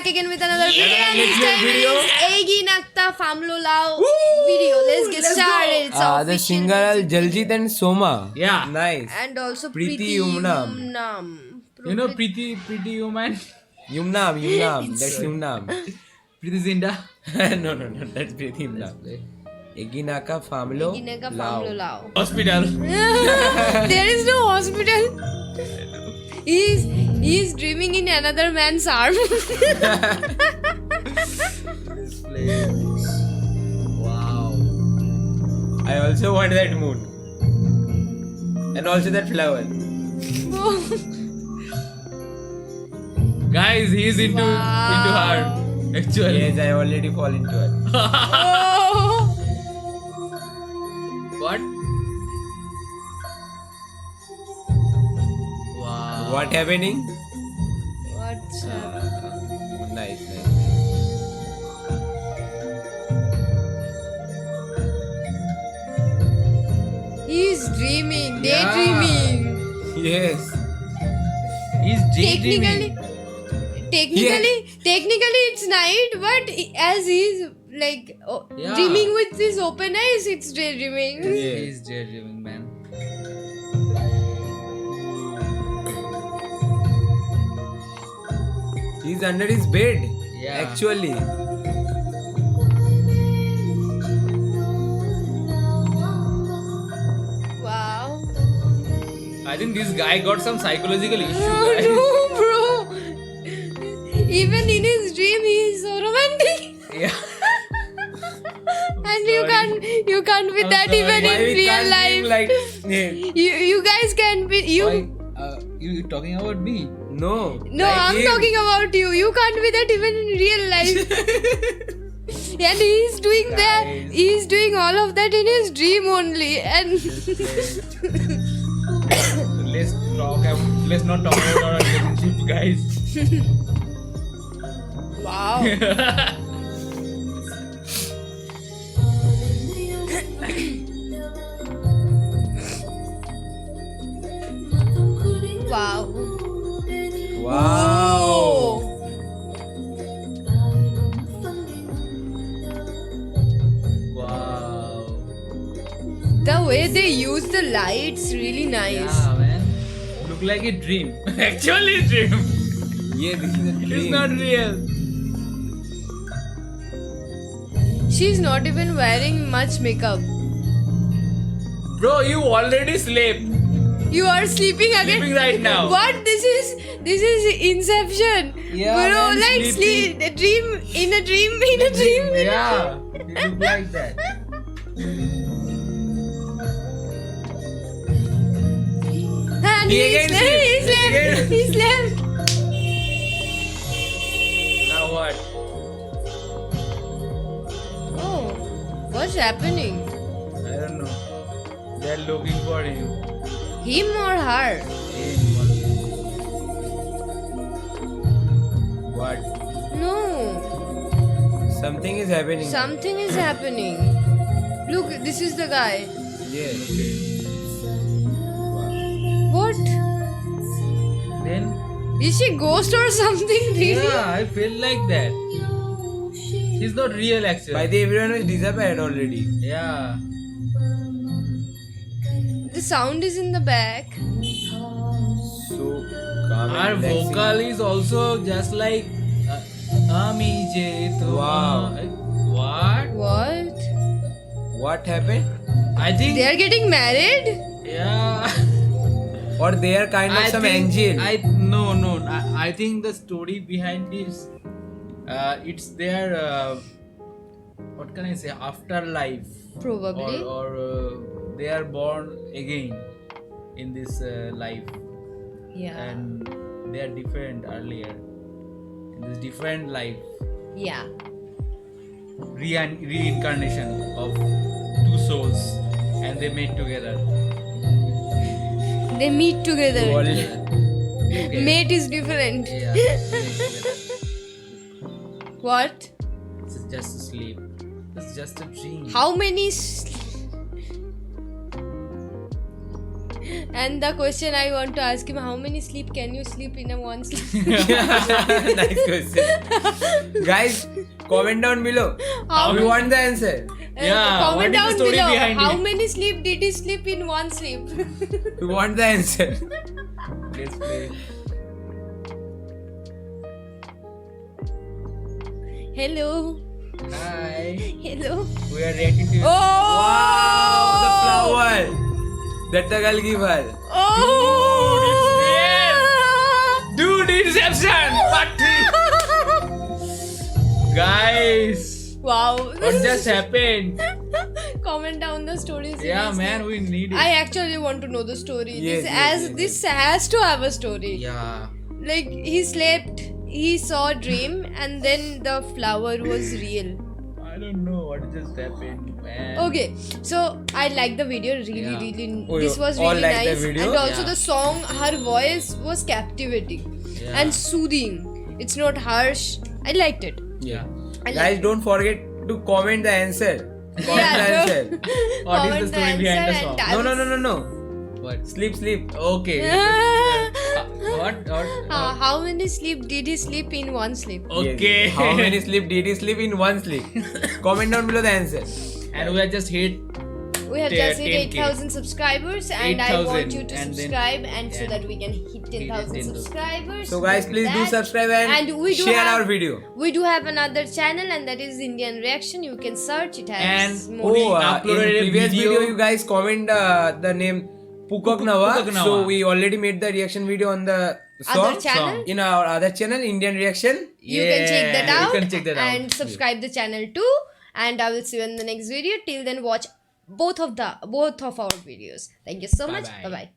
back again with another video. And Let's this make time video. it is Egi Nakta Famlo Lao video. Let's get started. It's The official singer music. Jaljit and Soma. Yeah. Nice. And also Preeti Preeti Yumnam. Yumnam. You know Pretty Woman? Yumnam. That's Yumnam. Pretty Zinda? no. That's Preeti Yumnam. Eginaka Famlo Egi Nakta Lao. Famlo Lao. Hospital. There is no hospital. He's dreaming in another man's arm. This place. Wow. I also want that moon. And also that flower. Guys, he's into her. Actually. Yes, I already fall into it. Oh. What? Wow. What happening? What's up? Nice. He's dreaming, Yeah. daydreaming. Yes. He's daydreaming. Technically it's night, but as he's like Yeah. dreaming with his open eyes, it's daydreaming. Yes. He's daydreaming, man. He's under his bed. Yeah. Actually. Wow. I think this guy got some psychological issue, Oh, guys. no, bro. Even in his dream, he is so romantic. Yeah. And you can't be I'm that sorry. even Why in we real can't life. dream like yeah. You guys can be Why, you talking about me? No. No, like I'm him. talking about you. You can't be that even in real life. And he's doing that. Guys. He's doing all of that in his dream only. And Let's not talk about our relationship, guys. wow. Wow. Wow. Wow. The way they use the lights, really nice. Yeah, man. Look like a dream. Actually, a dream. Yeah, this is a dream. It's not real. She's not even wearing much makeup. Bro, you already slept. You are sleeping again. Sleeping right now. What? This is Inception. Yeah, Bro, man, like sleeping. sleep, a dream in a dream in a dream. In Yeah, you look like that. And He he again slept. slept. He slept. Now what? Oh, what's happening? I don't know. They're looking for him. Him or her? What? No. Something is happening. Something is happening. Look, this is the guy. Yes. What? Then? Is she ghost or something? Really? Yeah, I feel like that. He's not real actually. By the everyone has disappeared already. Yeah. The sound is in the back. So calm Our and relaxing. vocal is also just like Ami Je to Wow. What? What? What happened? I think They are getting married? yeah. Or they are kind of I some think- angel. No. I think the story behind this, it's their what can I say, afterlife, Probably. or they are born again in this life, Yeah. and they are different earlier in this different life, Yeah. reincarnation of two souls, and they made together. They meet together. All- Okay. Mate is different. Yeah, they made together. What? It's just a sleep. It's just a dream. How many And the question I want to ask him: how many sleep can you sleep in a one sleep? Nice question. Guys, comment down below. How We many- want the answer. Yeah, comment what is the down story below. behind How it? many sleep did he sleep in one sleep? We want the answer. Let's play. Hello. Hi. Hello. We are reacting to. Oh. Wow, the flower. The tagal giver. Oh. Dude, Inception! Part 3! Guys! Wow. What just happened? Comment down the story. Yeah, seriously. man, we need it. I actually want to know the story. Yes, This has to have a story. Yeah. Like he slept, he saw a dream, and then the flower was real. I don't know what just happened, man. Okay, so I like the video really, Yeah. really. Oh, This you was all really like the nice, video? and also Yeah. the song. Her voice was captivating Yeah. and soothing. It's not harsh. I liked it. Yeah. I Guys, liked don't forget to comment the answer. Comment the Yeah, answer. What is the Comment story behind the answer song? and No. What? Sleep. Okay. it. What? How many sleep did he sleep in one sleep? Okay. Yes. How many sleep did he sleep in one sleep? Comment down below the answer. And we are just hit. We have Te- just hit 10K. 8,000 subscribers, and I want 8,000, you to and then- subscribe, and so and that we can hit 10,000 10,000. subscribers. So guys, With please do that- subscribe and we do share have, our video. We do have another channel, and that is Indian Reaction. You can search it. Has And more. we in uploaded a previous video. video, you guys comment the name Pukok Nawa. Pukok Nawa. So we already made the reaction video on the song. Other channel. In our other channel, Indian Reaction. You can check that Yeah, out. you can check that out. And subscribe the channel too. And I will see you in the next video. Till then, watch both of our videos. Thank you so much. Bye-bye. Bye bye.